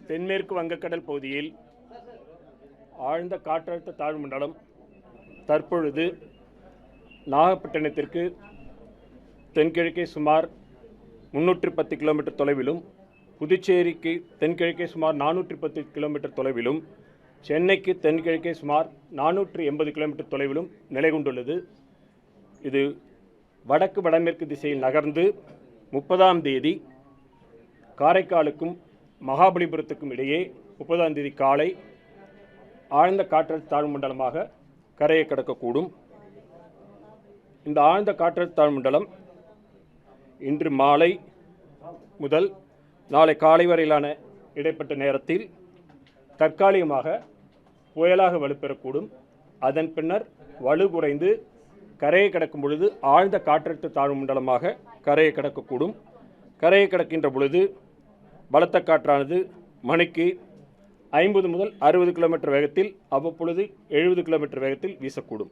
தென்மேற்கு வங்கக்கடல் பகுதியில் ஆழ்ந்த காற்றழுத்த தாழ்வு மண்டலம் தற்பொழுது நாகப்பட்டினத்திற்கு தென்கிழக்கே சுமார் 310 கிலோமீட்டர் தொலைவிலும், புதுச்சேரிக்கு தென்கிழக்கே சுமார் 410 கிலோமீட்டர் தொலைவிலும், சென்னைக்கு தென்கிழக்கே சுமார் 480 கிலோமீட்டர் தொலைவிலும் நிலை கொண்டுள்ளது. இது வடக்கு வடமேற்கு திசையில் நகர்ந்து 30ஆம் தேதி காரைக்காலுக்கும் மகாபலிபுரத்துக்கும் இடையே 30ஆம் தேதி காலை ஆழ்ந்த காற்றழுத்த தாழ்வு மண்டலமாக கரையை கடக்கக்கூடும். இந்த ஆழ்ந்த காற்றழுத்த தாழ்வு மண்டலம் இன்று மாலை முதல் நாளை காலை வரையிலான இடைப்பட்ட நேரத்தில் தற்காலிகமாக புயலாக வலுப்பெறக்கூடும். அதன் பின்னர் வலு குறைந்து கரையை கடக்கும் பொழுது ஆழ்ந்த காற்றழுத்த தாழ்வு மண்டலமாக கரையை கடக்கக்கூடும். கரையை கடக்கின்ற பொழுது பலத்த காற்றானது மணிக்கு 50 முதல் 60 கிலோமீட்டர் வேகத்தில், அவ்வப்பொழுது 70 கிலோமீட்டர் வேகத்தில் வீசக்கூடும்.